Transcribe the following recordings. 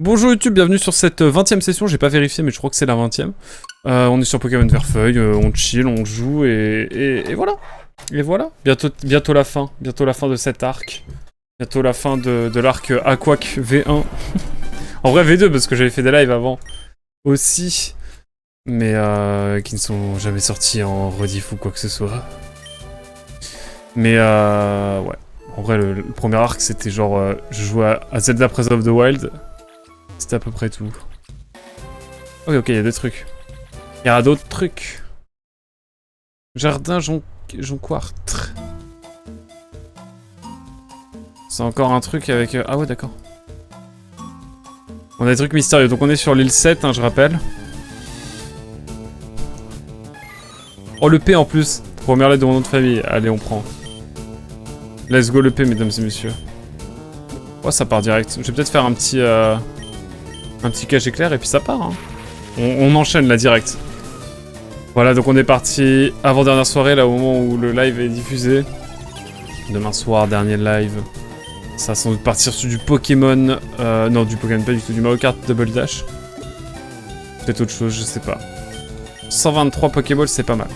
Bonjour YouTube, bienvenue sur cette 20ème session, j'ai pas vérifié mais je crois que c'est la 20ème. On est sur Pokémon Verfeuille, on chill, on joue et voilà. Et voilà, bientôt la fin de cet arc. Bientôt la fin de l'arc Aquac V1. En vrai V2 parce que j'avais fait des lives avant aussi. Mais qui ne sont jamais sortis en rediff ou quoi que ce soit. Mais ouais. En vrai le premier arc c'était genre je jouais à Zelda Breath of the Wild. C'était à peu près tout. Ok, il y a des trucs. Il y a d'autres trucs. Jardin jonquartre. C'est encore un truc avec... Ah ouais, d'accord. On a des trucs mystérieux. Donc on est sur l'île 7, hein, je rappelle. Oh, le P en plus. Première lettre de mon nom de famille. Allez, on prend. Let's go le P, mesdames et messieurs. Oh, ça part direct. Je vais peut-être faire un petit cache éclair et puis ça part. Hein. On enchaîne là direct. Voilà, donc on est parti avant-dernière soirée, là au moment où le live est diffusé. Demain soir, dernier live. Ça va sans doute partir sur du Pokémon. Non, du Pokémon pas du tout, du Mario Kart Double Dash. Peut-être autre chose, je sais pas. 123 Pokéballs, c'est pas mal.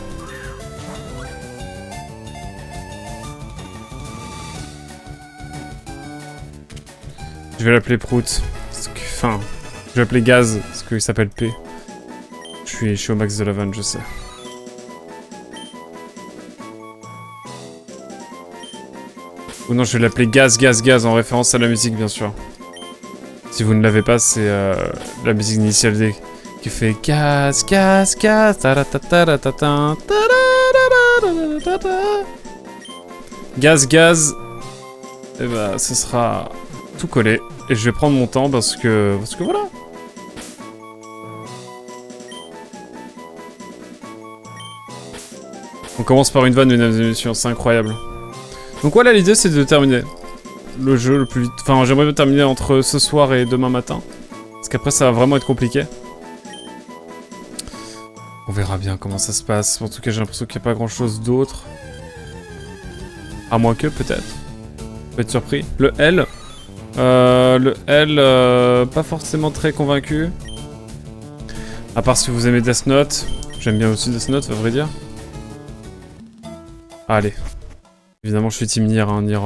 Je vais l'appeler Prout. Enfin, je vais l'appeler Gaz, parce qu'il s'appelle P. Je suis au max de la vanne, je sais. Ou non, je vais l'appeler Gaz en référence à la musique, bien sûr. Si vous ne l'avez pas, c'est la musique initiale qui fait Gaz, Gaz. Et bah, ce sera tout collé. Et je vais prendre mon temps parce que voilà. On commence par une vanne, mesdames et messieurs, c'est incroyable. Donc voilà, l'idée c'est de terminer le jeu le plus vite. Enfin, j'aimerais bien terminer entre ce soir et demain matin. Parce qu'après ça va vraiment être compliqué. On verra bien comment ça se passe. En tout cas, j'ai l'impression qu'il n'y a pas grand chose d'autre. À moins que, peut-être. On peut être surpris. Le L, pas forcément très convaincu. À part si vous aimez Death Note. J'aime bien aussi Death Note, à vrai dire. Allez. Évidemment, je suis Team Nier, hein, Nier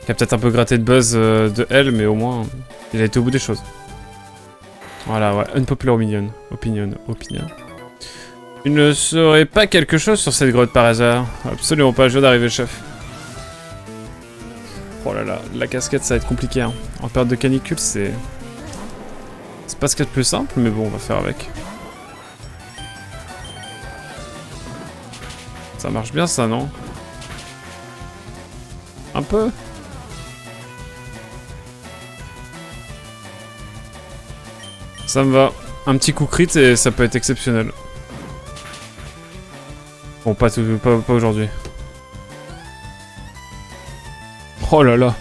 qui a peut-être un peu gratté de buzz de L, mais au moins, il a été au bout des choses. Voilà, ouais. Unpopular opinion. Il ne serait pas quelque chose sur cette grotte par hasard. Absolument pas, je viens d'arriver, chef. Oh là là, la casquette, ça va être compliqué, hein. En période de canicule, c'est... C'est pas ce qu'il y a de plus simple, mais bon, on va faire avec. Ça marche bien, ça, non? Un peu. Ça me va. Un petit coup crit et ça peut être exceptionnel. Bon, pas aujourd'hui. Oh là là.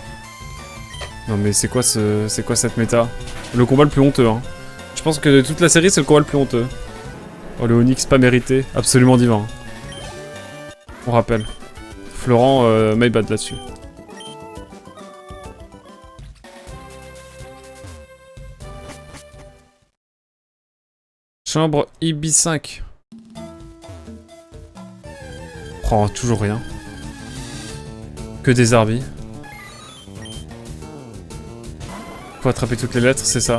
Non mais c'est quoi cette méta? Le combat le plus honteux, hein. Je pense que de toute la série, c'est le combat le plus honteux. Oh, le Onyx pas mérité. Absolument divin. On rappelle. Florent, my bad là-dessus. Chambre IB5. Oh, toujours rien. Que des arbis. Faut attraper toutes les lettres, c'est ça.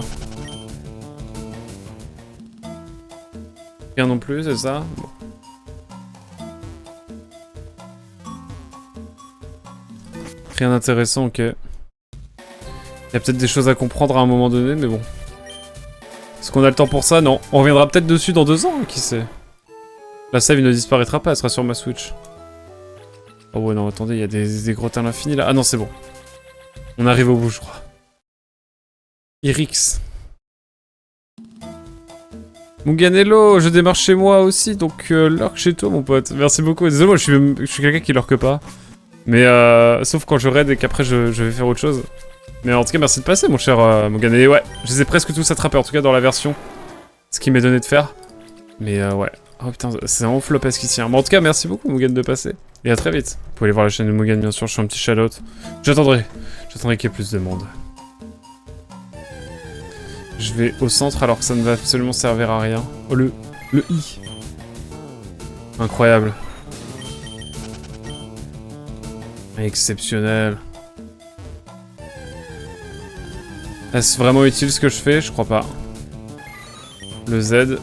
Rien non plus, c'est ça. Bon. Rien d'intéressant, ok. Il y a peut-être des choses à comprendre à un moment donné, mais bon. Est-ce qu'on a le temps pour ça? Non. On reviendra peut-être dessus dans 2 ans, qui sait. La save ne disparaîtra pas, elle sera sur ma Switch. Oh ouais, non, attendez, il y a des grottes à l'infini là. Ah non, c'est bon. On arrive au bout, je crois. Irix. Muganello, je démarre chez moi aussi, donc lurk chez toi, mon pote. Merci beaucoup. Désolé, moi, je suis quelqu'un qui lurk pas. Mais sauf quand je raid et qu'après je vais faire autre chose. Mais en tout cas, merci de passer, mon cher Muganello. Ouais, je les ai presque tous attrapés, en tout cas dans la version. Ce qui m'est donné de faire. Mais ouais. Oh putain, c'est vraiment flopesque ici. Hein. Mais en tout cas, merci beaucoup, Mugan, de passer. Et à très vite. Vous pouvez aller voir la chaîne de Mugan, bien sûr. Je fais un petit shout-out. J'attendrai qu'il y ait plus de monde. Je vais au centre alors que ça ne va absolument servir à rien. Oh, le I. Incroyable. Exceptionnel. Est-ce vraiment utile ce que je fais? Je crois pas. Le Z.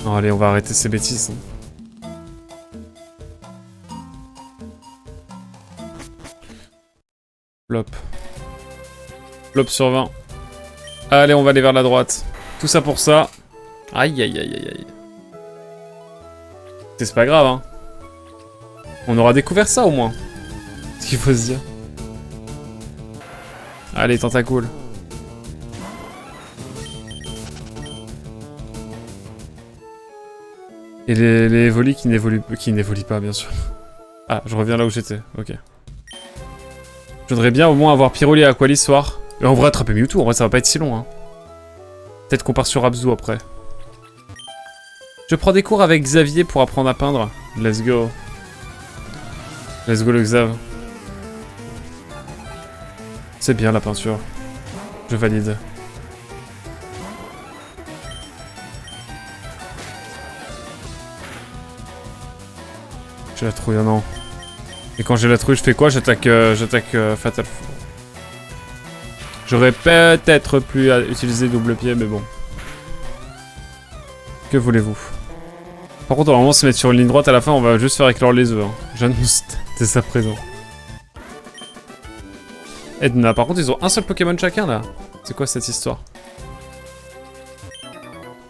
Non, allez, on va arrêter ces bêtises. Flop. Flop sur 20. Allez, on va aller vers la droite. Tout ça pour ça. Aïe, aïe, aïe, aïe, aïe. C'est pas grave, hein. On aura découvert ça, au moins. Ce qu'il faut se dire. Allez, tentacule. Et les volis qui n'évoluent pas, bien sûr. Ah, je reviens là où j'étais. Ok. Je voudrais bien au moins avoir Pyroli et Aquali ce soir. Et en vrai, attraper Mewtwo, en vrai, ça va pas être si long, hein. Peut-être qu'on part sur Abzu après. Je prends des cours avec Xavier pour apprendre à peindre. Let's go. Let's go le Xav. C'est bien la peinture. Je valide. J'ai la trouille, non. Et quand j'ai la trouille, je fais quoi? J'attaque Fatal Four. J'aurais peut-être pu utiliser double pied, mais bon. Que voulez-vous? Par contre, normalement, se mettre sur une ligne droite à la fin, on va juste faire éclore les œufs. Hein. J'annonce dès ça présent. Edna, par contre, ils ont un seul Pokémon chacun, là. C'est quoi cette histoire?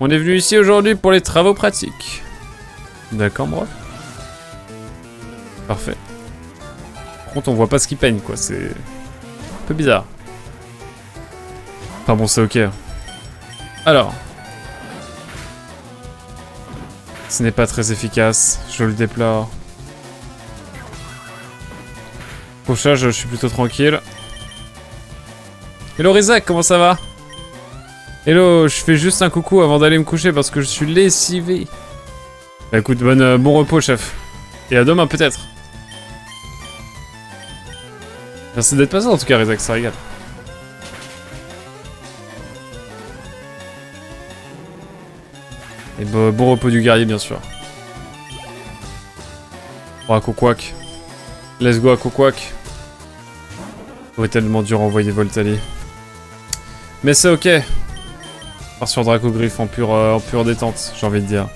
On est venu ici aujourd'hui pour les travaux pratiques. D'accord, bro. Parfait. Par contre, on voit pas ce qui peigne, quoi. C'est un peu bizarre. Enfin bon, c'est ok. Alors. Ce n'est pas très efficace. Je le déplore. Pochage, je suis plutôt tranquille. Hello Rizak, comment ça va? Hello, je fais juste un coucou avant d'aller me coucher parce que je suis lessivé. Bah écoute, bon repos, chef. Et à demain, peut-être. Merci d'être passé en tout cas, Rizak, ça régale. Et bon repos du guerrier, bien sûr. Oh, à Kokwak. Let's go à Kokwak. Ça aurait tellement dur à envoyer Voltali. Mais c'est ok. On part sur Dracogriff en pure détente, j'ai envie de dire.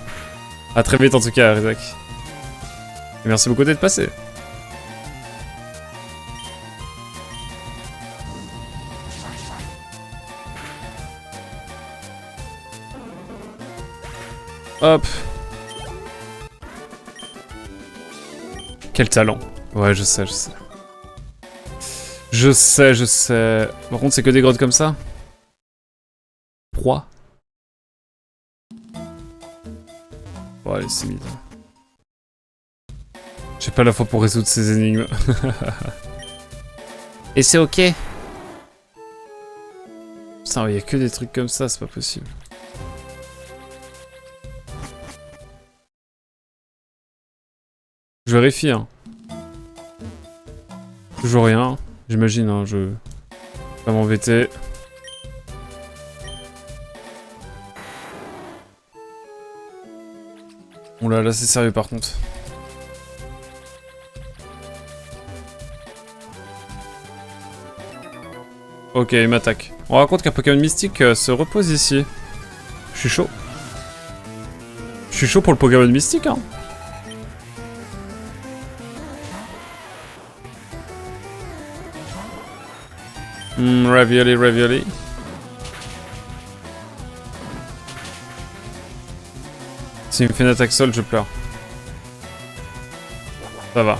A très vite en tout cas, Rizak. Et merci beaucoup d'être passé. Hop. Quel talent. Ouais, je sais, je sais. Je sais, je sais. Par contre, c'est que des grottes comme ça. Proie. Bon, allez, c'est mid. J'ai pas la foi pour résoudre ces énigmes. Et c'est ok. Putain, il y a que des trucs comme ça, c'est pas possible. Je vérifie, hein. Toujours rien. J'imagine, hein, je vais pas m'embêter. Oula, là c'est sérieux par contre. Ok, il m'attaque. On raconte qu'un Pokémon mystique se repose ici. Je suis chaud. Je suis chaud pour le Pokémon mystique, hein. Ravioli, ravioli. S'il me fait une attaque sol, je pleure. Ça va.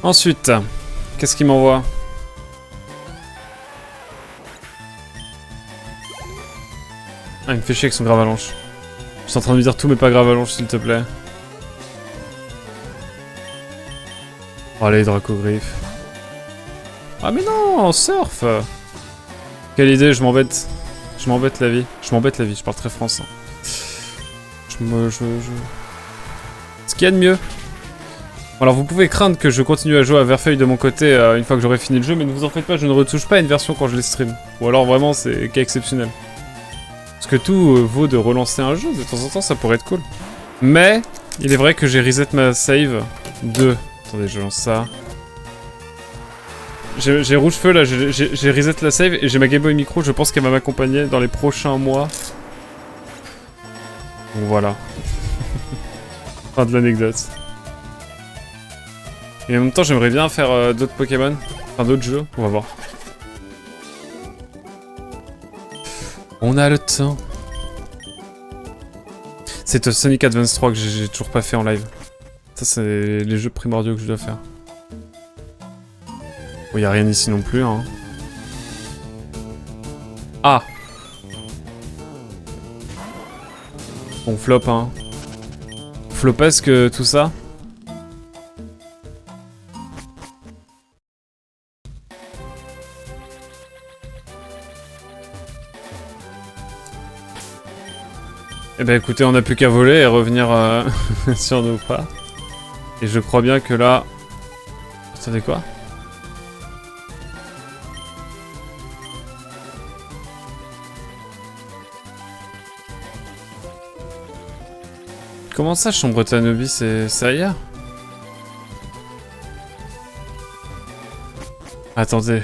Ensuite, qu'est-ce qu'il m'envoie? Ah, il me fait chier avec son Gravalanche. Je suis en train de lui dire tout, mais pas Gravalanche, s'il te plaît. Oh, allez, Dracogriff. Ah, mais non, surf! Quelle idée, je m'embête. Je m'embête la vie. Je m'embête la vie, je parle très français. Ce qu'il y a de mieux. Alors vous pouvez craindre que je continue à jouer à Verfeuille de mon côté une fois que j'aurai fini le jeu, mais ne vous en faites pas, je ne retouche pas à une version quand je les stream. Ou alors vraiment c'est cas exceptionnel. Parce que tout vaut de relancer un jeu, de temps en temps ça pourrait être cool. Mais, il est vrai que j'ai reset ma save de... Attendez, je lance ça. J'ai rouge feu là, j'ai reset la save et j'ai ma Game Boy Micro, je pense qu'elle va m'accompagner dans les prochains mois. Donc voilà. Fin de l'anecdote. Et en même temps, j'aimerais bien faire d'autres Pokémon. Enfin, d'autres jeux. On va voir. On a le temps. C'est Sonic Advance 3 que j'ai toujours pas fait en live. Ça, c'est les jeux primordiaux que je dois faire. Bon, y a rien ici non plus, hein. Ah! Bon, flop, hein. Flopesque, tout ça. Eh ben écoutez, on n'a plus qu'à voler et revenir sur nos pas. Et je crois bien que là... Attendez quoi? Comment ça, chambre Tanobi, c'est ailleurs? Attendez.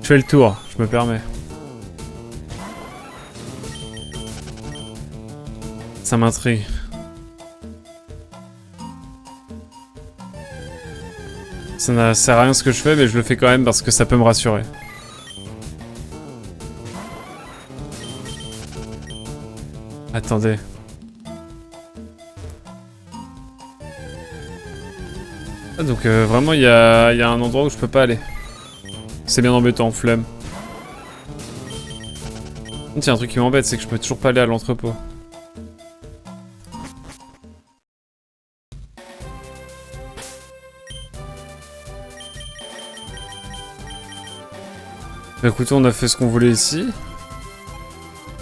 Je fais le tour, je me permets. Ça m'intrigue. Ça ne sert à rien ce que je fais, mais je le fais quand même parce que ça peut me rassurer. Attendez. Ah, donc vraiment, il y a un endroit où je peux pas aller. C'est bien embêtant, flemme. Tiens, un truc qui m'embête, c'est que je peux toujours pas aller à l'entrepôt. Bah écoutez, on a fait ce qu'on voulait ici.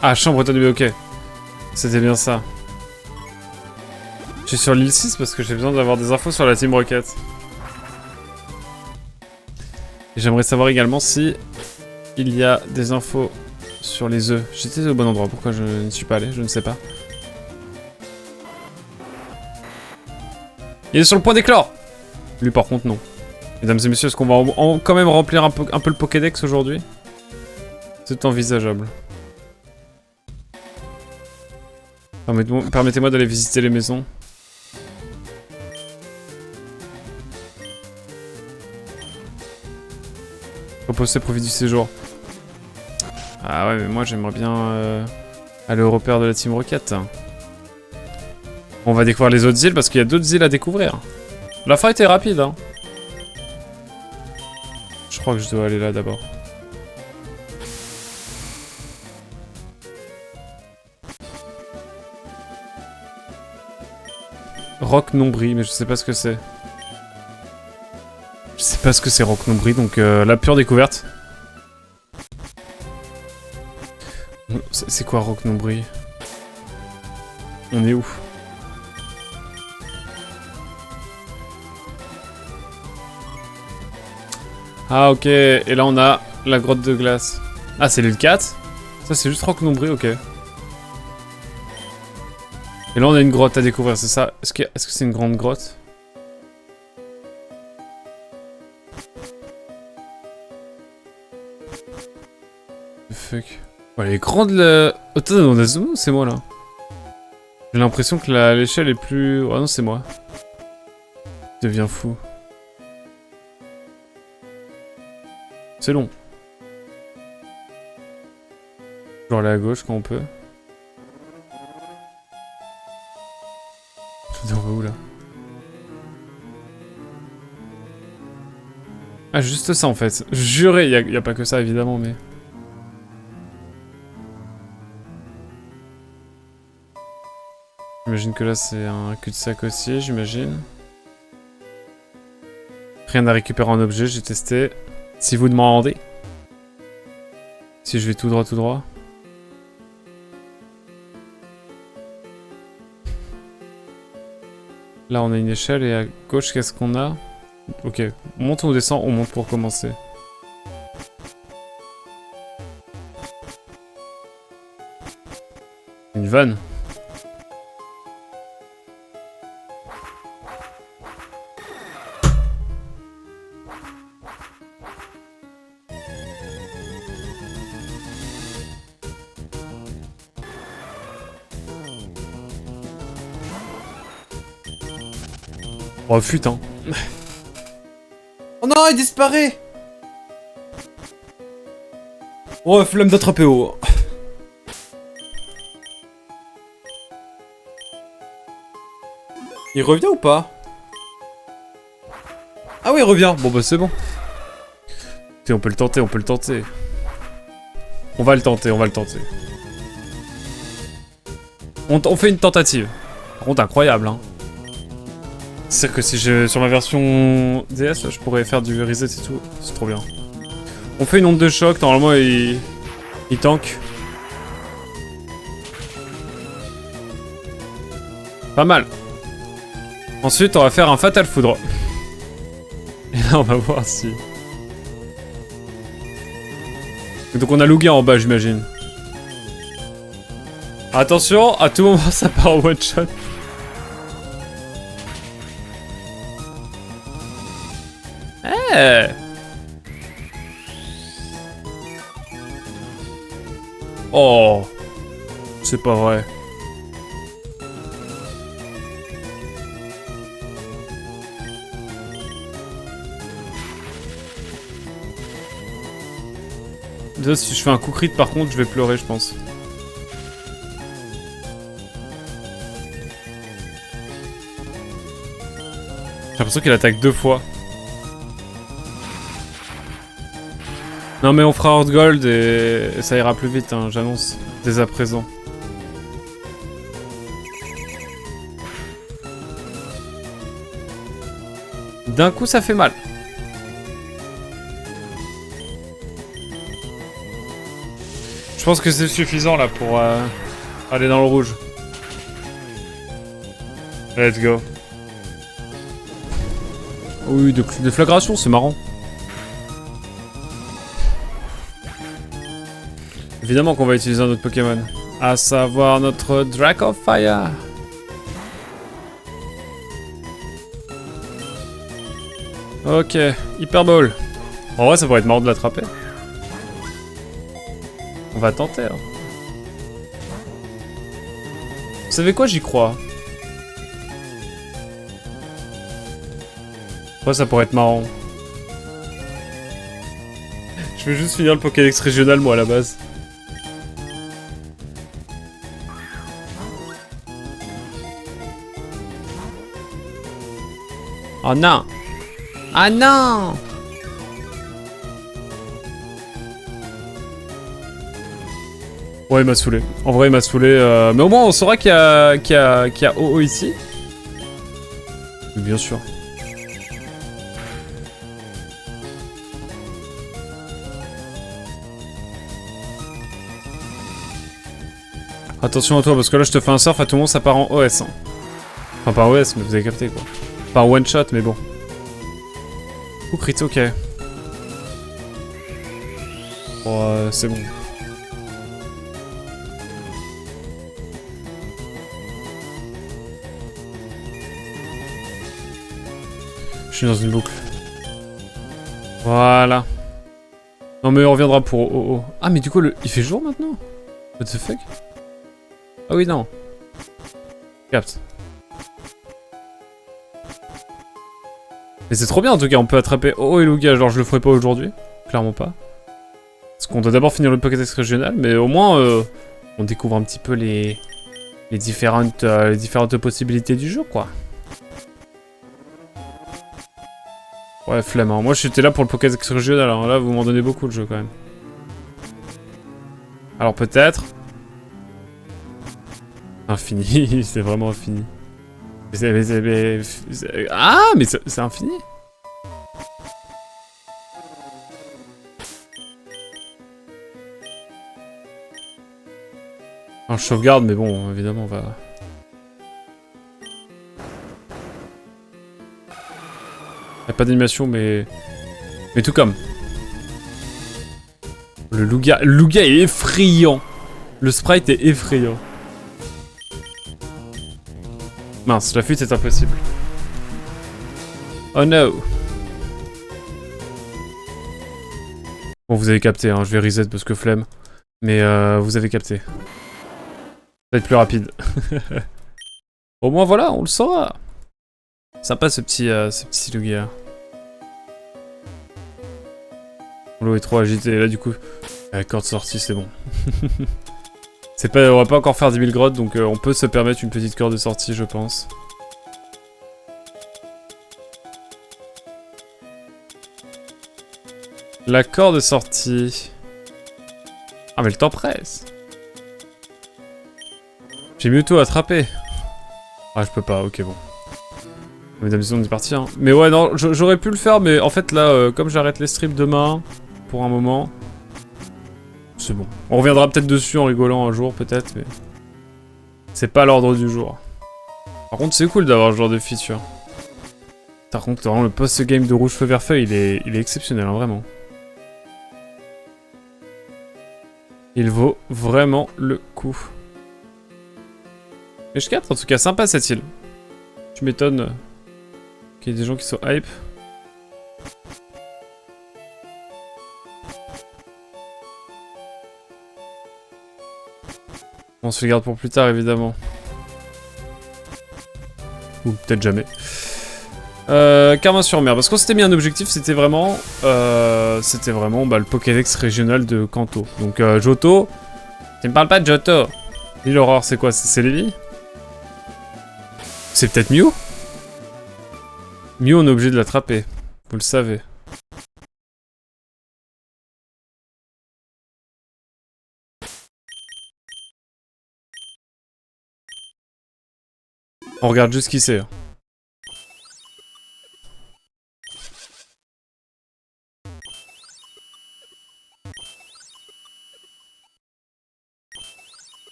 Ah, chambre Tanobi, ok. C'était bien ça. Je suis sur l'île 6 parce que j'ai besoin d'avoir des infos sur la Team Rocket. Et j'aimerais savoir également si il y a des infos sur les œufs. J'étais au bon endroit, pourquoi je n'y suis pas allé, je ne sais pas. Il est sur le point d'éclore. Lui par contre non. Mesdames et messieurs, est-ce qu'on va quand même remplir un peu le Pokédex aujourd'hui? C'est envisageable. Permettez-moi d'aller visiter les maisons. Reposer, profite du séjour. Ah ouais, mais moi j'aimerais bien aller au repère de la Team Rocket. On va découvrir les autres îles parce qu'il y a d'autres îles à découvrir. La fin était rapide, hein. Je crois que je dois aller là d'abord. Roc Nombri, mais je sais pas ce que c'est. Je sais pas ce que c'est Roc Nombri, donc la pure découverte. C'est quoi Roc Nombri? On est où? Ah ok, et là on a la grotte de glace. Ah c'est l'île 4? Ça c'est juste Roc Nombri, ok. Et là on a une grotte à découvrir, c'est ça? Est-ce que c'est une grande grotte? The fuck. Oh, elle est grande la... Attends, on a zoomé ou c'est moi là? J'ai l'impression que l'échelle est plus... Oh non c'est moi. Je deviens fou. C'est long. Je vais aller à gauche quand on peut. On va où là? Ah juste ça en fait. Juré, y a pas que ça évidemment mais... J'imagine que là c'est un cul-de-sac aussi, j'imagine. Rien à récupérer en objet, j'ai testé. Si vous demandez. Si je vais tout droit, tout droit. Là, on a une échelle et à gauche, qu'est-ce qu'on a? Ok, on monte ou on descend? On monte pour commencer. Une vanne. Oh putain. Oh non, il disparaît. Oh, flemme d'attraper haut. Il revient ou pas? Ah oui, il revient. Bon bah c'est bon. On peut le tenter, on peut le tenter. On va le tenter, on va le tenter. On fait une tentative. Par contre, incroyable, hein. C'est-à-dire que si je sur ma version DS, là, je pourrais faire du reset et tout. C'est trop bien. On fait une onde de choc, normalement il tank. Pas mal. Ensuite, on va faire un fatal foudre. Et là, on va voir si... Donc on a Lugia en bas, j'imagine. Attention, à tout moment, ça part en one shot. Oh, c'est pas vrai. Déjà, si je fais un coup crit, par contre, je vais pleurer, je pense. J'ai l'impression qu'il attaque 2 fois. Non mais on fera Horde Gold et ça ira plus vite, hein, j'annonce dès à présent. D'un coup ça fait mal. Je pense que c'est suffisant là pour aller dans le rouge. Let's go. Oui, de déflagration, c'est marrant. Évidemment qu'on va utiliser un autre Pokémon. À savoir notre Dracofire. Ok, Hyper Ball. En vrai, ça pourrait être marrant de l'attraper. On va tenter. Hein. Vous savez quoi, j'y crois. Ouais, ça pourrait être marrant. Je vais juste finir le Pokédex régional, moi, à la base. Oh non! Ah non! Ouais, il m'a saoulé. En vrai, il m'a saoulé. Mais au moins, on saura qu'il y a OO ici. Oui, bien sûr. Attention à toi, parce que là, je te fais un surf, à tout le monde, ça part en OS. Hein. Enfin, pas en OS, mais vous avez capté, quoi. Pas en one shot, mais bon. Coup crit, ok. Bon, c'est bon. Je suis dans une boucle. Voilà. Non mais on reviendra pour OO. Ah mais du coup, il fait jour maintenant? What the fuck? Ah oui, non. Capte. Mais c'est trop bien en tout cas, on peut attraper OO et Lugia. Genre je le ferai pas aujourd'hui. Clairement pas. Parce qu'on doit d'abord finir le Pokédex régional, mais au moins on découvre un petit peu les différentes possibilités du jeu, quoi. Ouais, flemme. Hein. Moi, j'étais là pour le Pokédex régional. Alors là, vous m'en donnez beaucoup, le jeu, quand même. Alors, peut-être... Infini. C'est vraiment infini. Ah, mais c'est infini. Un sauvegarde, mais bon, évidemment, on va... Y a pas d'animation, mais... Mais tout comme. Le Lugia est effrayant. Le sprite est effrayant. Mince, la fuite est impossible. Oh no. Bon, vous avez capté, hein, je vais reset parce que flemme. Mais vous avez capté. Ça va être plus rapide. Au moins voilà, on le saura. Sympa ce petit Lugia. L'eau est trop agitée, là du coup... La corde sortie, c'est bon. C'est pas, on va pas encore faire 10 000 grottes, donc on peut se permettre une petite corde de sortie, je pense. La corde de sortie... Ah mais le temps presse. J'ai Mewtwo attrapé. Ah je peux pas, ok bon. Mesdames et messieurs, on est parti hein. Mais ouais non, j'aurais pu le faire, mais en fait là, comme j'arrête les streams demain, pour un moment... C'est bon. On reviendra peut-être dessus en rigolant un jour, peut-être, mais... C'est pas l'ordre du jour. Par contre, c'est cool d'avoir ce genre de feature. Par contre, vraiment, le post-game de Rouge Feu Vert Feu, il est exceptionnel, hein, vraiment. Il vaut vraiment le coup. Mais je capte, en tout cas, sympa cette île. Tu m'étonnes qu'il y ait des gens qui sont hype. On se le garde pour plus tard, évidemment. Ou peut-être jamais. Carmin-sur-Mer. Parce qu'on s'était mis un objectif, c'était vraiment... le Pokédex régional de Kanto. Donc, Johto... Tu me parles pas de Johto. L'île Aurore, c'est quoi? C'est Lévi? C'est peut-être Mew? Mew, on est obligé de l'attraper. Vous le savez. On regarde juste qui c'est.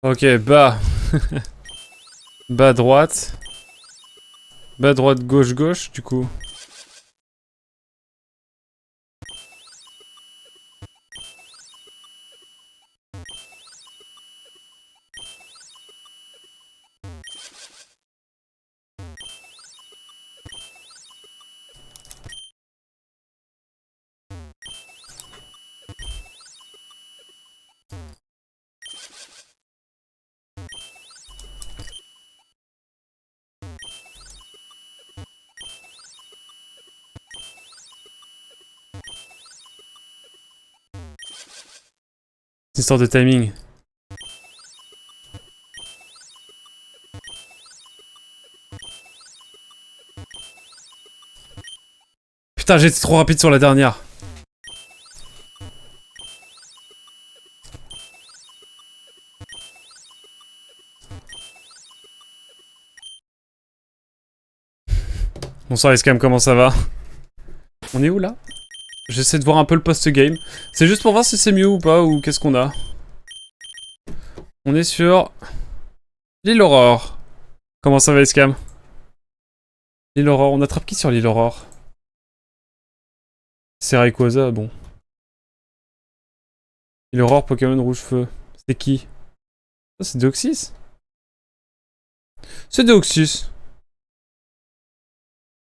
Ok, bas. Bas droite. Bas droite, gauche, gauche, du coup. Histoire de timing. Putain, j'ai été trop rapide sur la dernière. Bonsoir Escam, comment ça va? On est où là? J'essaie de voir un peu le post-game. C'est juste pour voir si c'est mieux ou pas, ou qu'est-ce qu'on a. On est sur... l'île Aurore. Comment ça va Escam? L'île Aurore, on attrape qui sur l'île Aurore? C'est Rayquaza, bon. L'île Aurore, Pokémon Rouge-Feu. C'est qui? Oh, c'est Deoxys? C'est Deoxys.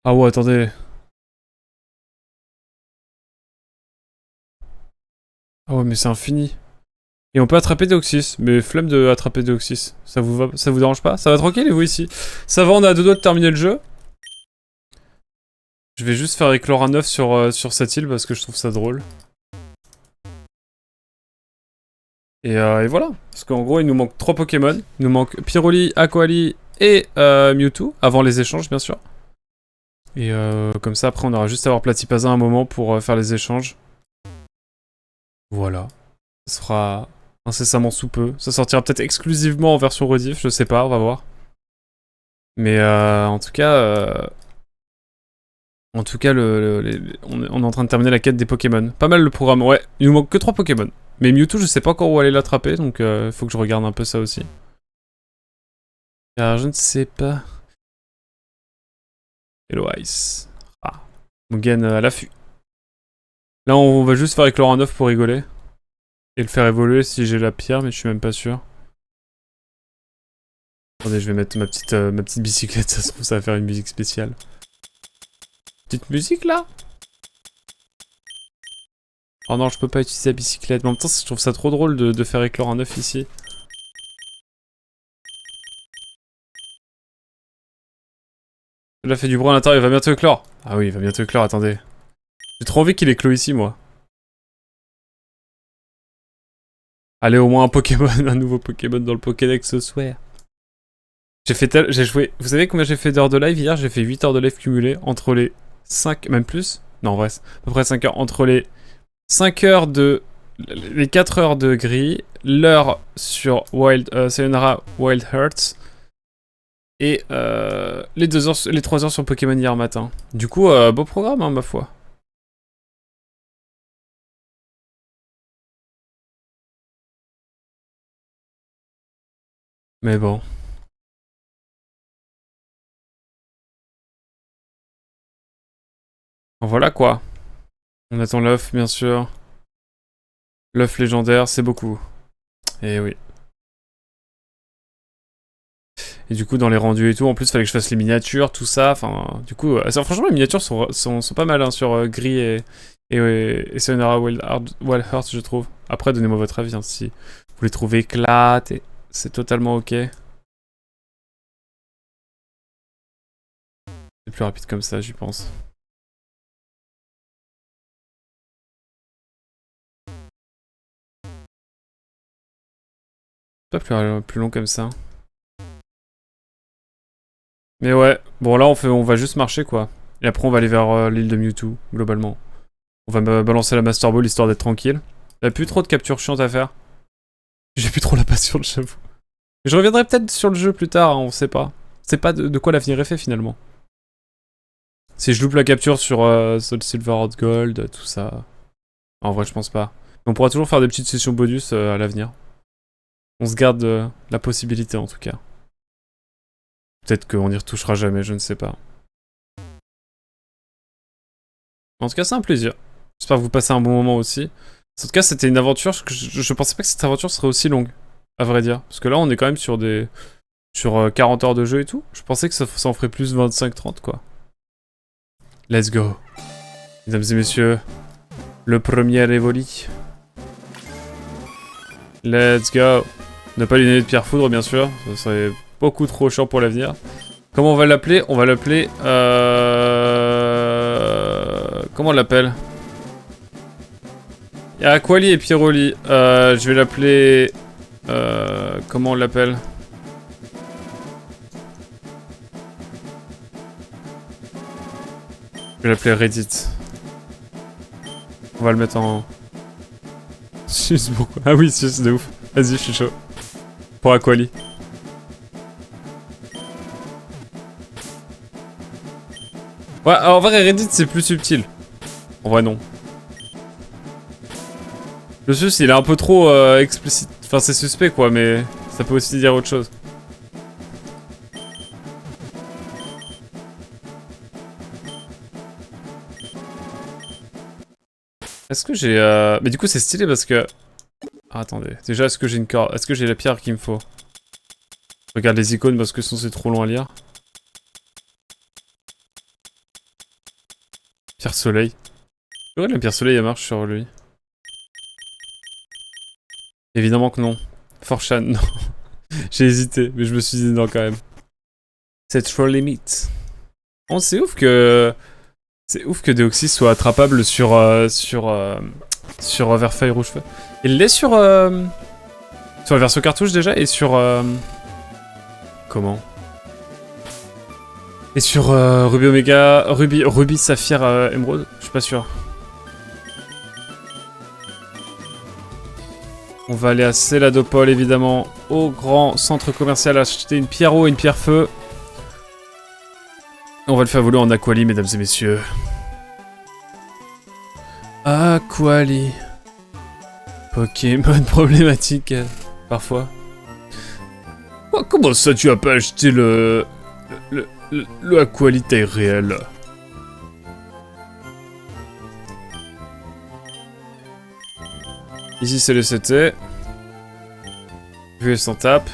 Ah ouais, attendez. Ah ouais, mais c'est infini. Et on peut attraper Deoxys, mais flemme de attraper Deoxys. Ça vous va, ça vous dérange pas? Ça va tranquille et vous ici? Ça va, on a à 2 doigts de terminer le jeu. Je vais juste faire éclore un œuf sur cette île parce que je trouve ça drôle. Et voilà. Parce qu'en gros, il nous manque 3 Pokémon. Il nous manque Pyroli, Aquali et Mewtwo. Avant les échanges, bien sûr. Et comme ça, après, on aura juste à avoir Platypasa un moment pour faire les échanges. Voilà. Ce sera incessamment sous peu. Ça sortira peut-être exclusivement en version rediff, je sais pas, on va voir. Mais en tout cas... on est en train de terminer la quête des Pokémon. Pas mal le programme, ouais. Il nous manque que 3 Pokémon. Mais Mewtwo, je sais pas encore où aller l'attraper, donc il faut que je regarde un peu ça aussi. Car je ne sais pas. Hello Ice. Ah. Mugen à l'affût. Là, on va juste faire éclore un œuf pour rigoler. Et le faire évoluer si j'ai la pierre, mais je suis même pas sûr. Attendez, je vais mettre ma petite bicyclette, ça se trouve, ça va faire une musique spéciale. Petite musique là? Oh non, je peux pas utiliser la bicyclette. Mais en même temps, je trouve ça trop drôle de faire éclore un œuf ici. Il a fait du bruit à l'intérieur, il va bientôt éclore. Ah oui, il va bientôt éclore, attendez. J'ai trop envie qu'il éclore ici, moi. Allez, au moins un Pokémon, un nouveau Pokémon dans le Pokédex ce soir. J'ai joué... Vous savez combien j'ai fait d'heures de live hier? J'ai fait 8 heures de live cumulées entre les 5... Même plus? Non, en vrai, à peu près 5 heures. Entre les 5 heures de... Les 4 heures de gris, l'heure sur Sayonara Wild Hearts, et les 3 heures sur Pokémon hier matin. Du coup, beau programme, hein, ma foi. Mais bon. Voilà quoi. On attend l'œuf, bien sûr. L'œuf légendaire, c'est beaucoup. Et oui. Et du coup, dans les rendus et tout, en plus, fallait que je fasse les miniatures, tout ça. Enfin, du coup, franchement, les miniatures sont pas mal hein, sur Gris et Sayonara Wild Hearts, je trouve. Après, donnez-moi votre avis hein, si vous les trouvez éclates. C'est totalement ok. C'est plus rapide comme ça, j'y pense. Pas plus long comme ça. Mais ouais, bon là on va juste marcher quoi. Et après on va aller vers l'île de Mewtwo, globalement. On va balancer la Master Ball histoire d'être tranquille. Il y a plus trop de captures chiantes à faire. J'ai plus trop la patience, j'avoue. Je reviendrai peut-être sur le jeu plus tard, hein, on sait pas. C'est pas de quoi l'avenir est fait finalement. Si je loupe la capture sur Soul Silver Heart Gold, tout ça. En vrai, je pense pas. Mais on pourra toujours faire des petites sessions bonus à l'avenir. On se garde la possibilité en tout cas. Peut-être qu'on y retouchera jamais, je ne sais pas. En tout cas, c'est un plaisir. J'espère que vous passez un bon moment aussi. En tout cas, c'était une aventure. Je pensais pas que cette aventure serait aussi longue, à vrai dire. Parce que là, on est quand même sur des... Sur 40 heures de jeu et tout. Je pensais que ça en ferait plus 25-30, quoi. Let's go. Mesdames et messieurs, le premier Evoli. Let's go. Ne pas lui donner de pierre foudre, bien sûr. Ça serait beaucoup trop chiant pour l'avenir. Comment on va l'appeler? On va l'appeler... Comment on l'appelle? Il y a Aquali et Piroli. Je vais l'appeler... comment on l'appelle? Je vais l'appeler Reddit. On va le mettre en... Sus, pourquoi? Ah oui, sus, de ouf. Vas-y, je suis chaud. Pour Aquali. Ouais, alors, en vrai, Reddit, c'est plus subtil. En vrai, non. Le sus, il est un peu trop explicite. Enfin, c'est suspect, quoi, mais ça peut aussi dire autre chose. Est-ce que j'ai... Mais du coup, c'est stylé parce que... Ah, attendez. Déjà, est-ce que j'ai une corde? Est-ce que j'ai la pierre qu'il me faut? Je regarde les icônes parce que sinon c'est trop long à lire. Pierre soleil. C'est vrai, la pierre soleil, elle marche sur lui. Évidemment que non. Forchan, non. J'ai hésité, mais je me suis dit non quand même. C'est trop limite. Oh, c'est ouf que... C'est ouf que Deoxys soit attrapable sur Verfeuille Rouge Feu. Il l'est sur la version cartouche déjà et sur comment? Et sur Ruby Omega, Ruby Saphir Emerald, je suis pas sûr. On va aller à Céladopole, évidemment, au grand centre commercial, acheter une pierre eau et une pierre feu. On va le faire voler en Aquali, mesdames et messieurs. Aquali. Pokémon problématique, parfois. Oh, comment ça, tu as pas acheté le Aquali taille réelle? Ici, c'est le CT. Vu et sans tape.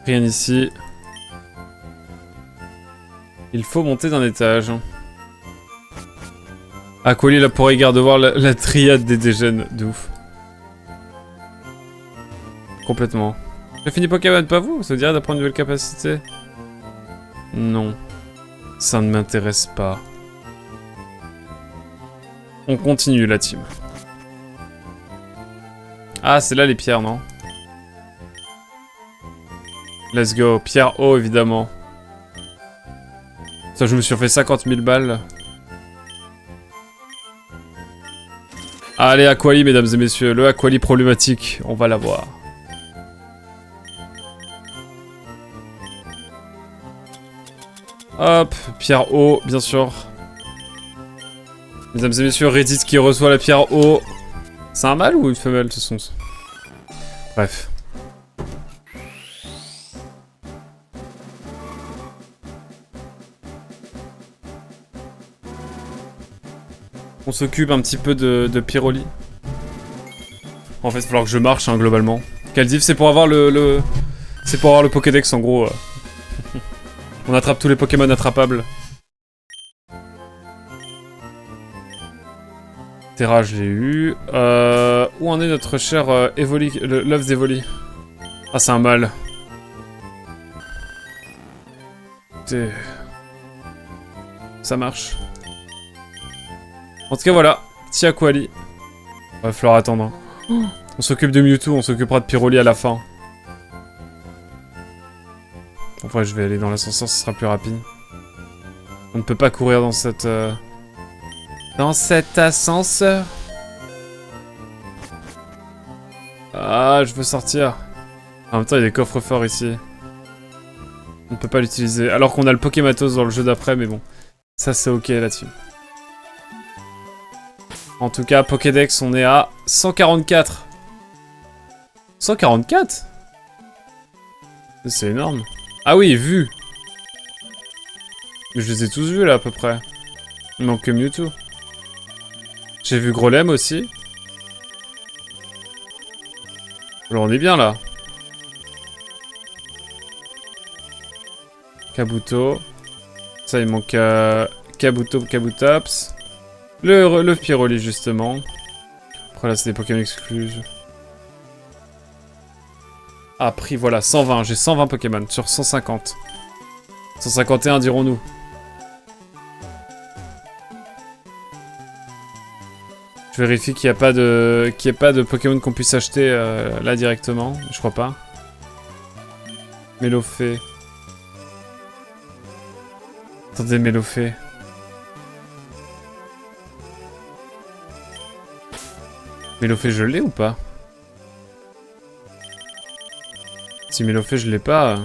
Rien ici. Il faut monter d'un étage. Aquali là pour regarder voir la triade des dégènes, de ouf. Complètement. J'ai fini Pokémon, pas vous? Ça vous dirait d'apprendre une nouvelle capacité? Non. Ça ne m'intéresse pas. On continue la team. Ah, c'est là les pierres, non? Let's go. Pierre eau, évidemment. Ça, je me suis fait 50 000 balles. Allez, Aquali, mesdames et messieurs. Le Aquali problématique. On va l'avoir. Hop. Pierre eau, bien sûr. Mesdames et messieurs, Reddit qui reçoit la pierre eau. C'est un mâle ou une femelle, de toute façon? Bref. On s'occupe un petit peu de Pyroli. En fait, il va falloir que je marche, hein, globalement. Caldiv, c'est pour avoir c'est pour avoir le Pokédex, en gros. On attrape tous les Pokémon attrapables. Terra, je l'ai eu. Où en est notre cher Evoli, l'œuf d'Evoli? Ah, c'est un mâle. Ça marche. En tout cas, voilà. Petit Aquali. Va falloir attendre. On s'occupe de Mewtwo, on s'occupera de Pyroli à la fin. Enfin, je vais aller dans l'ascenseur, ce sera plus rapide. On ne peut pas courir dans cette... Dans cet ascenseur. Ah, je veux sortir. En même temps, il y a des coffres forts ici. On ne peut pas l'utiliser. Alors qu'on a le Pokématos dans le jeu d'après, mais bon. Ça, c'est ok là-dessus. En tout cas, Pokédex, on est à 144. 144? C'est énorme. Ah oui, vu. Je les ai tous vus, là, à peu près. Il manque que Mewtwo. J'ai vu Grolem aussi. Alors, on est bien, là. Kabuto. Ça, il manque Kabuto, Kabutops. Le Pyroli, justement. Après, là, c'est des Pokémon exclus. Ah, prix, voilà, 120. J'ai 120 Pokémon sur 150. 151, dirons-nous. Je vérifie qu'il n'y ait pas de Pokémon qu'on puisse acheter là directement. Je crois pas. Mélofée. Attendez, Mélofée. Mélofée, je l'ai ou pas? Si Mélofée, je l'ai pas,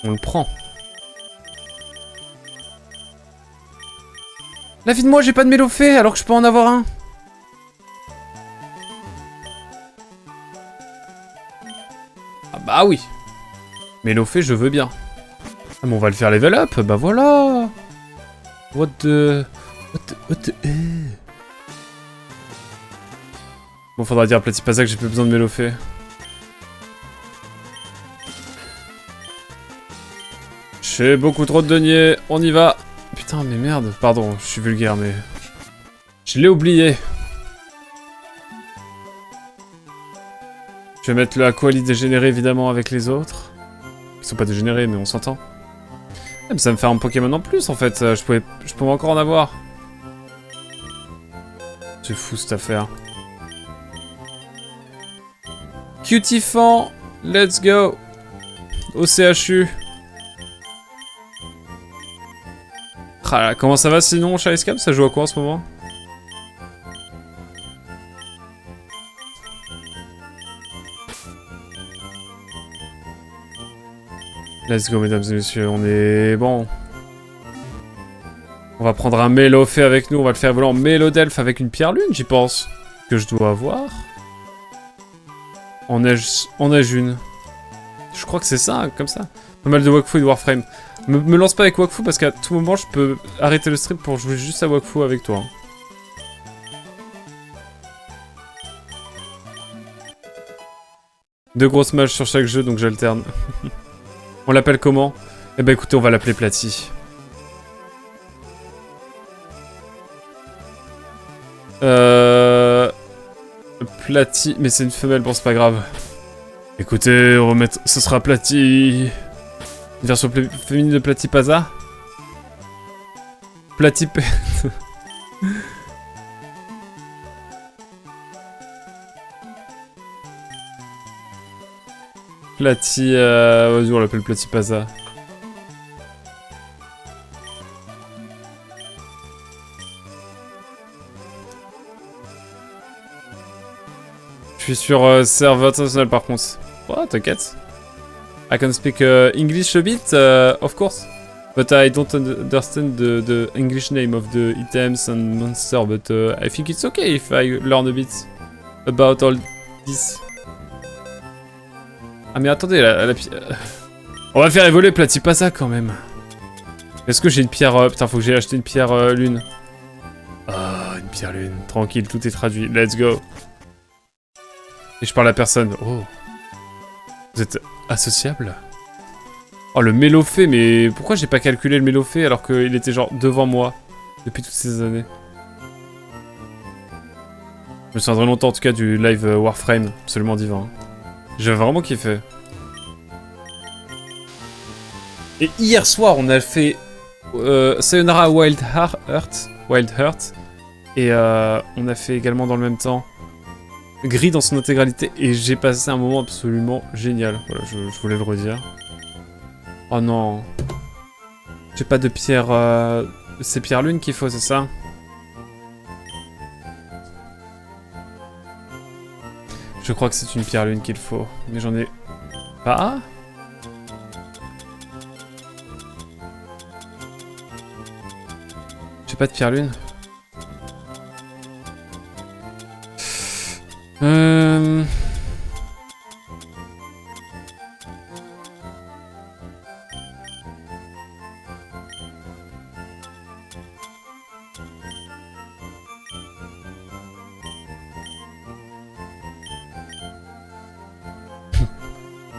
on le prend. La vie de moi, j'ai pas de Mélofée alors que je peux en avoir un. Ah bah oui. Mélofée, je veux bien. Ah mais on va le faire level up, bah voilà. What the... Bon, faudra dire à Platypasa que j'ai plus besoin de Mélofée. J'ai beaucoup trop de deniers, on y va. Putain, mais merde, pardon, je suis vulgaire, mais... Je l'ai oublié. Je vais mettre le Aquali dégénéré, évidemment, avec les autres. Ils sont pas dégénérés, mais on s'entend. Ah, mais ça me fait un Pokémon en plus, en fait. Je pouvais encore en avoir. C'est fou, cette affaire. Cutifan, let's go. Au CHU. Ah, comment ça va sinon, Chariscam? Ça joue à quoi en ce moment? Let's go, mesdames et messieurs, on est bon. On va prendre un Mélofée avec nous, on va le faire voler en Mélodelphe avec une pierre lune, j'y pense. Que je dois avoir. En neige une. Je crois que c'est ça, hein, comme ça. Pas mal de Wakfu et de Warframe. Me lance pas avec Wakfu parce qu'à tout moment je peux arrêter le stream pour jouer juste à Wakfu avec toi. Deux grosses mages sur chaque jeu donc j'alterne. On l'appelle comment? Eh ben écoutez, on va l'appeler Platy. Platy, mais c'est une femelle, bon c'est pas grave. Écoutez, on va mettre, ce sera Platy. Une version féminine de Platypasa. Platyp... Platy, vas-y on l'appelle Platypasa. Je suis sur serveur international par contre. Oh, t'inquiète. I can speak English a bit, of course. But I don't understand the English name of the items and monsters, but I think it's okay if I learn a bit about all this. Ah mais attendez, on va faire évoluer Platypasa quand même. Est-ce que j'ai une pierre... putain, faut que j'aille acheter une pierre lune. Ah, une pierre lune. Tranquille, tout est traduit. Let's go. Et je parle à personne. Oh. Vous êtes associable? Oh, le Mélofée, mais pourquoi j'ai pas calculé le Mélofée alors qu'il était genre devant moi depuis toutes ces années? Je me souviendrai longtemps en tout cas du live Warframe, absolument divin. J'ai vraiment kiffé. Et hier soir, on a fait Sayonara Wild Heart. Et on a fait également dans le même temps Gris dans son intégralité. Et j'ai passé un moment absolument génial. Voilà, je voulais le redire. Oh non. J'ai pas de pierre... C'est pierre lune qu'il faut, c'est ça? Je crois que c'est une pierre lune qu'il faut. Mais j'en ai... pas. J'ai pas de pierre lune.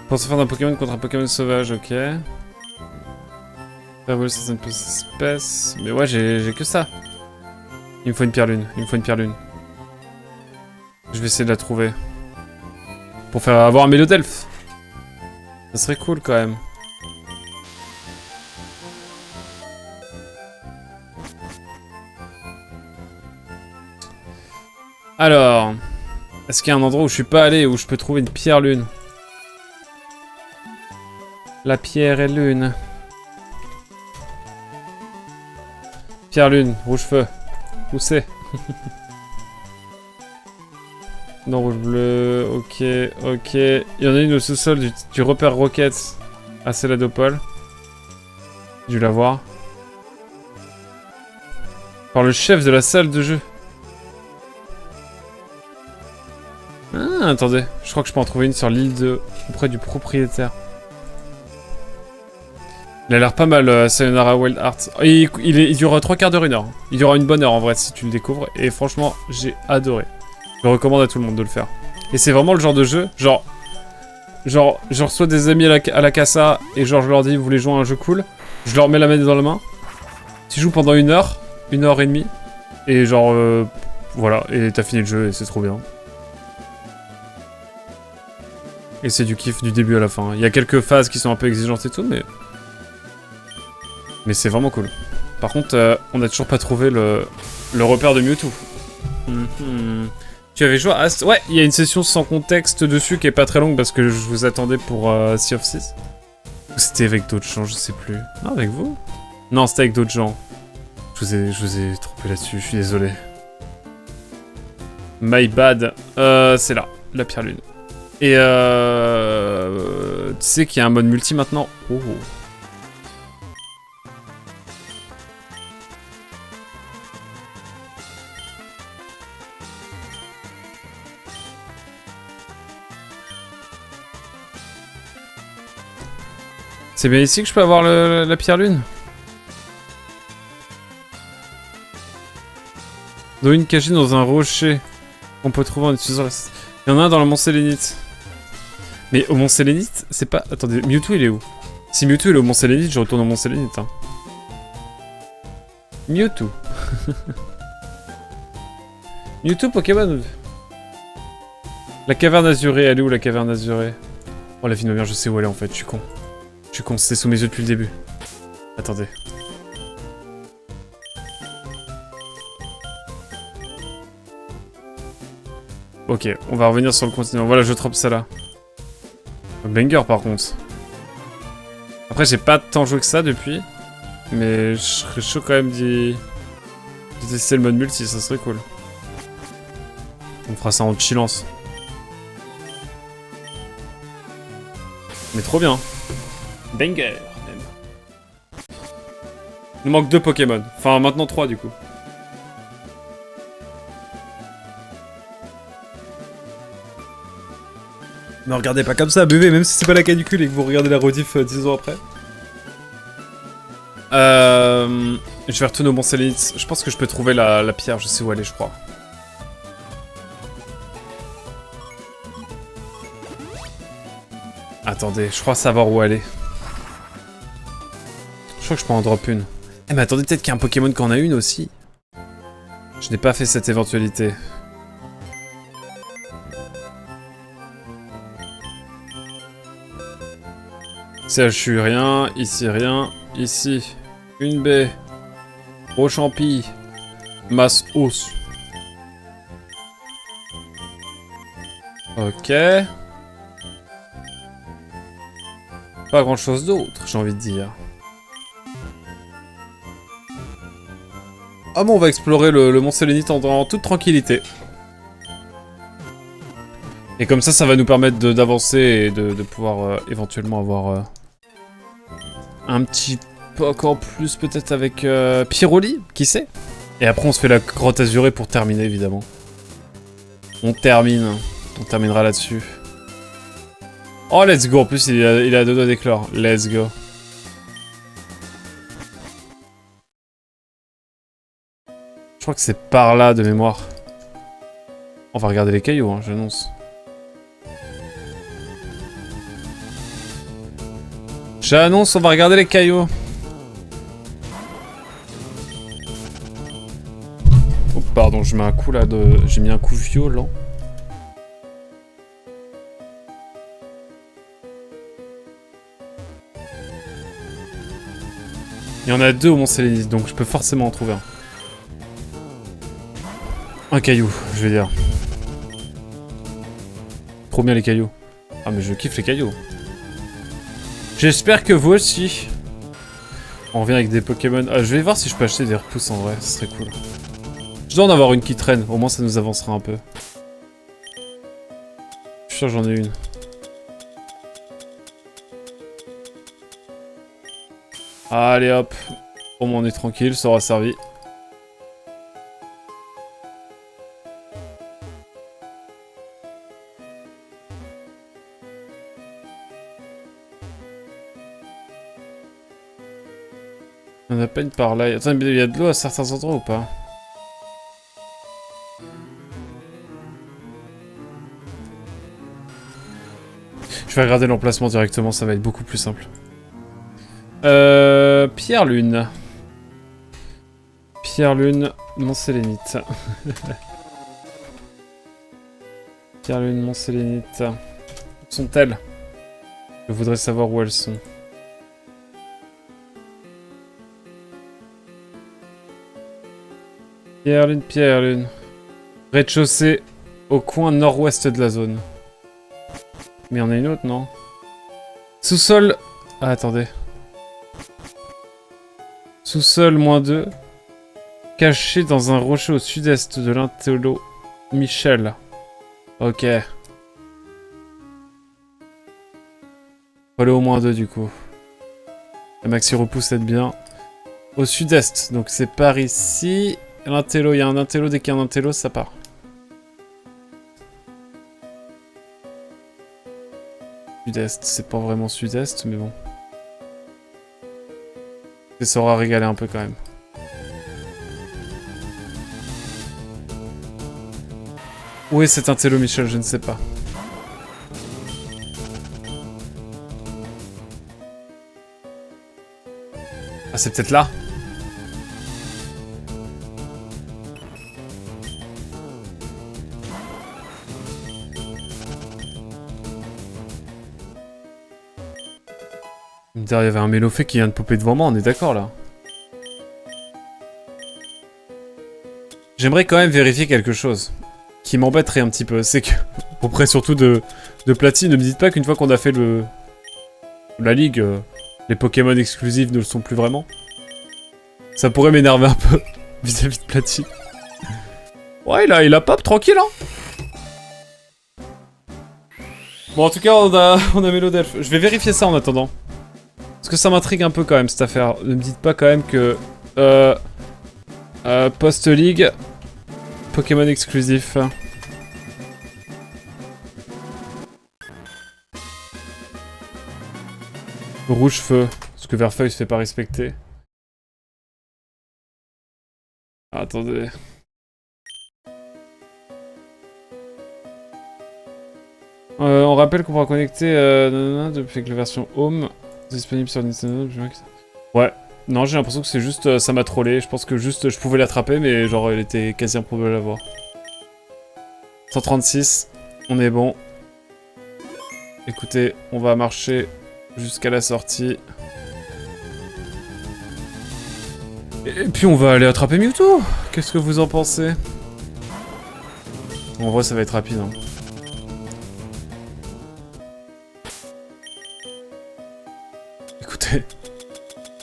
Pour se faire d'un Pokémon contre un Pokémon sauvage, ok. Faire voler certaines espèces. Mais ouais, j'ai que ça. Il me faut une pierre lune. Je vais essayer de la trouver. Pour faire avoir un Mélodelphe. Ça serait cool quand même. Alors... Est-ce qu'il y a un endroit où je suis pas allé, où je peux trouver une pierre lune? La pierre et lune. Pierre lune, rouge feu. Où c'est? Non, rouge bleu, ok. Il y en a une au sous-sol du repère Rocket à Céladopole. J'ai dû la voir. Par le chef de la salle de jeu. Ah, attendez. Je crois que je peux en trouver une sur l'île de... auprès du propriétaire. Il a l'air pas mal, Sayonara Wild Heart. Il dure 3 quarts d'heure, 1 heure. Il durera une bonne heure en vrai si tu le découvres. Et franchement, j'ai adoré. Je recommande à tout le monde de le faire. Et c'est vraiment le genre de jeu, genre je reçois des amis à la casa et genre je leur dis vous voulez jouer à un jeu cool. Je leur mets la manette dans la main. Tu joues pendant 1 heure, 1 heure et demie. Et genre, voilà, et t'as fini le jeu et c'est trop bien. Et c'est du kiff du début à la fin. Il y a quelques phases qui sont un peu exigeantes et tout, mais c'est vraiment cool. Par contre, on a toujours pas trouvé le repère de Mewtwo. Tu avais joué à Ast... Ouais, il y a une session sans contexte dessus qui est pas très longue parce que je vous attendais pour Sea of 6. Ou c'était avec d'autres gens, je sais plus. Non, avec vous? Non, c'était avec d'autres gens. Je vous ai trompé là-dessus, je suis désolé. My bad. C'est là, la pierre lune. Et Tu sais qu'il y a un mode multi maintenant? Oh. C'est bien ici que je peux avoir la pierre lune? Dans une cachée dans un rocher. On peut trouver en utilisant la... Il y en a un dans le Mont Sélénite. Mais au Mont Sélénite, c'est pas... Attendez, Mewtwo il est où? Si Mewtwo il est au Mont Sélénite, je retourne au Mont Sélénite. Hein. Mewtwo. Mewtwo Pokémon. La caverne azurée, elle est où la caverne azurée? Oh la vie de ma mère, je sais où elle est en fait, je suis con. Je suis con, c'était sous mes yeux depuis le début. Attendez. Ok, on va revenir sur le continent. Voilà, je trope ça là. Banger par contre. Après, j'ai pas tant joué que ça depuis. Mais je serais chaud quand même de tester le mode multi, ça serait cool. On fera ça en chillance. Mais trop bien. Banger même. Il nous manque 2 Pokémon. Enfin, maintenant 3 du coup. Ne regardez pas comme ça, buvez, même si c'est pas la canicule et que vous regardez la rediff 10 ans après. Je vais retourner au Mont Sélénite. Je pense que je peux trouver la pierre, je sais où elle est, je crois. Attendez, je crois savoir où elle est. Je crois que je peux en drop une. Eh mais attendez, peut-être qu'il y a un Pokémon qui en a une aussi. Je n'ai pas fait cette éventualité. CHU rien, ici, une baie, gros champi, masse os. Ok. Pas grand chose d'autre, j'ai envie de dire. Ah bon, on va explorer le Mont Sélénite en toute tranquillité. Et comme ça va nous permettre d'avancer et de pouvoir éventuellement avoir un petit peu encore plus peut-être avec Pyroli, qui sait. Et après on se fait la grotte azurée pour terminer évidemment. On terminera là-dessus. Oh let's go, en plus il a 2 doigts d'éclore, let's go. Je crois que c'est par là de mémoire. On va regarder les cailloux, hein, j'annonce. J'annonce, on va regarder les cailloux. Oh, pardon, je mets un coup là de... J'ai mis un coup violent. Il y en a 2 au Mont Sélénite, donc je peux forcément en trouver un. Un caillou, je vais dire. Trop bien les cailloux. Ah mais je kiffe les cailloux. J'espère que vous aussi. On revient avec des Pokémon. Ah, je vais voir si je peux acheter des repousses en vrai, ce serait cool. Je dois en avoir une qui traîne, au moins ça nous avancera un peu. Je suis sûr j'en ai une. Allez hop. Au moins on est tranquille, ça aura servi. On a pas une par là. Attends, il y a de l'eau à certains endroits ou pas? Je vais regarder l'emplacement directement, ça va être beaucoup plus simple. Pierre Lune. Pierre Lune, Mont Sélénite. Pierre Lune, Mont Sélénite. Où sont-elles? Je voudrais savoir où elles sont. Pierre Lune, Pierre Lune. Rez-de-chaussée au coin nord-ouest de la zone. Mais il y en a une autre, non? Sous-sol... Ah, attendez. Sous-sol, -2. Caché dans un rocher au sud-est de l'intello Michel. Ok. Faut aller au moins 2 du coup. Le maxi repousse aide bien. Au sud-est, donc c'est par ici. L'intello, il y a un intello, dès qu'il y a un intello, ça part. Sud-est, c'est pas vraiment sud-est, mais bon. Ça aura régalé un peu quand même. Où est cet intello, Michel? Je ne sais pas. Ah, c'est peut-être là? Il y avait un Mélofée qui vient de popper devant moi, on est d'accord là? J'aimerais quand même vérifier quelque chose qui m'embêterait un petit peu, c'est que, auprès surtout de Platine, ne me dites pas qu'une fois qu'on a fait la ligue, les Pokémon exclusifs ne le sont plus vraiment. Ça pourrait m'énerver un peu vis-à-vis de Platine. Ouais, il a pop, tranquille hein. Bon, en tout cas, on a Mélodelph. Je vais vérifier ça en attendant. Parce que ça m'intrigue un peu quand même cette affaire. Ne me dites pas quand même que... Post-League... Pokémon exclusif. Rouge feu. Parce que Verfeuille se fait pas respecter. Ah, attendez. On rappelle qu'on pourra connecter depuis que la version Home est disponible sur Nintendo. Ouais. Non, j'ai l'impression que c'est juste... ça m'a trollé. Je pense que juste je pouvais l'attraper, mais genre elle était quasi improbable à voir. 136. On est bon. Écoutez, on va marcher jusqu'à la sortie. Et puis on va aller attraper Mewtwo. Qu'est-ce que vous en pensez? En vrai, ça va être rapide. Hein. Écoutez,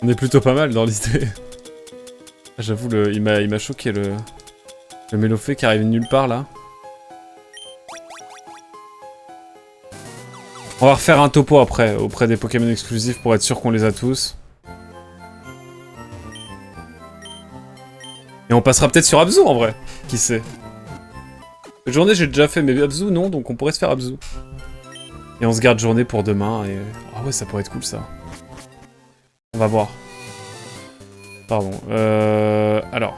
on est plutôt pas mal dans l'idée. J'avoue, il m'a choqué le Mélofée qui arrive de nulle part là. On va refaire un topo après, auprès des Pokémon exclusifs pour être sûr qu'on les a tous. Et on passera peut-être sur Abzu en vrai, qui sait. Cette journée j'ai déjà fait, mais Abzu non, donc on pourrait se faire Abzu. Et on se garde journée pour demain, et... Ah ouais, ça pourrait être cool ça. On va voir. Pardon, alors...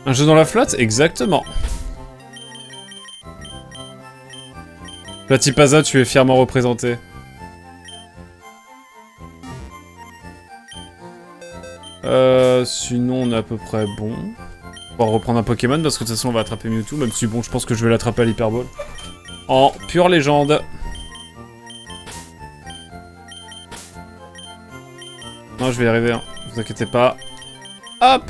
Un jeu dans la flotte? Exactement. Platipaza, tu es fièrement représenté. Sinon, on est à peu près bon. On va reprendre un Pokémon parce que de toute façon, on va attraper Mewtwo. Même si, bon, je pense que je vais l'attraper à l'Hyperball. En pure légende. Non, je vais y arriver, hein. Vous inquiétez pas. Hop!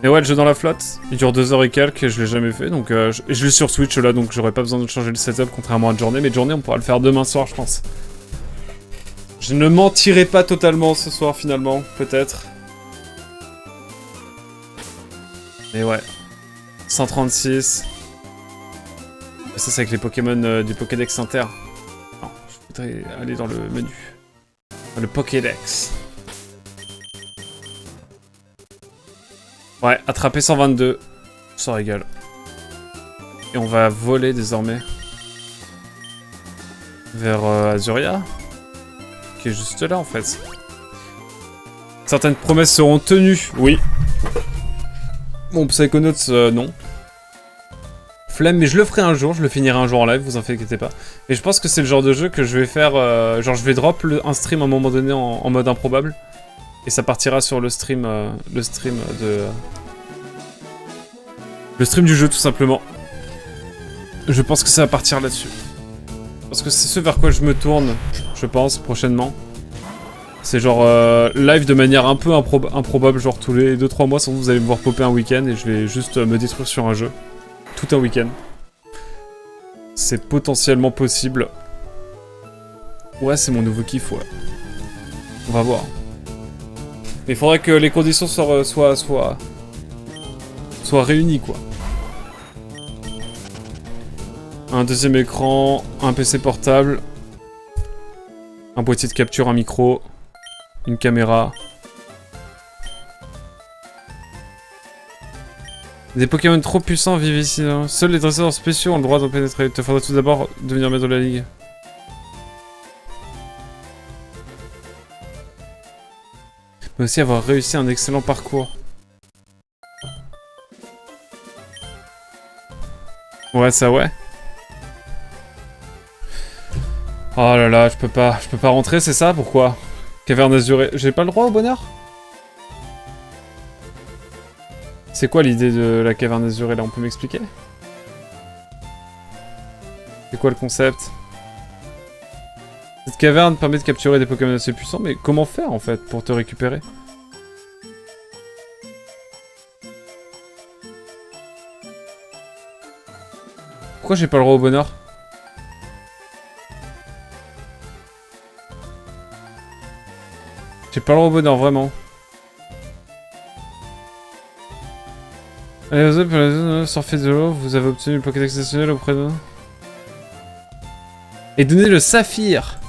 Et ouais, le jeu dans la flotte, il dure 2 heures et quelques et je l'ai jamais fait, donc je l'ai sur Switch là, donc j'aurais pas besoin de changer le setup contrairement à de journée, mais de journée on pourra le faire demain soir je pense. Je ne mentirai pas totalement ce soir finalement, peut-être. Mais ouais, 136. Et ça c'est avec les Pokémon du Pokédex Inter. Non, je voudrais aller dans le menu. Dans le Pokédex. Ouais, attraper 122. Ça régale. Et on va voler désormais. Vers Azuria. Qui est juste là en fait. Certaines promesses seront tenues, oui. Bon, Psychonauts, non. Flemme, mais je le ferai un jour, je le finirai un jour en live, vous inquiétez pas. Et je pense que c'est le genre de jeu que je vais faire, genre je vais drop un stream à un moment donné en mode improbable. Et ça partira sur le stream de... Le stream du jeu, tout simplement. Je pense que ça va partir là-dessus. Parce que c'est ce vers quoi je me tourne, je pense, prochainement. C'est genre live de manière un peu improbable, genre tous les 2-3 mois, sinon vous allez me voir popper un week-end et je vais juste me détruire sur un jeu. Tout un week-end. C'est potentiellement possible. Ouais, c'est mon nouveau kiff, ouais. On va voir. Mais il faudrait que les conditions soient soient réunis, quoi. Un deuxième écran, un PC portable, un boîtier de capture, un micro, une caméra. Des Pokémon trop puissants vivent ici. Hein. Seuls les dresseurs spéciaux ont le droit d'en pénétrer. Il te faudra tout d'abord devenir maître de la ligue. Mais aussi avoir réussi un excellent parcours. Ouais, ça ouais. Oh là là, je peux pas rentrer, c'est ça? Pourquoi? Caverne azurée. J'ai pas le droit au bonheur? C'est quoi l'idée de la caverne azurée là? On peut m'expliquer? C'est quoi le concept? Cette caverne permet de capturer des Pokémon assez puissants, mais comment faire en fait pour te récupérer? Pourquoi j'ai pas le droit au bonheur? J'ai pas le droit au bonheur, vraiment. Allez, vous pour la zone, surfer de l'eau, vous avez obtenu le Pokédex exceptionnel auprès de... Et donnez le saphir!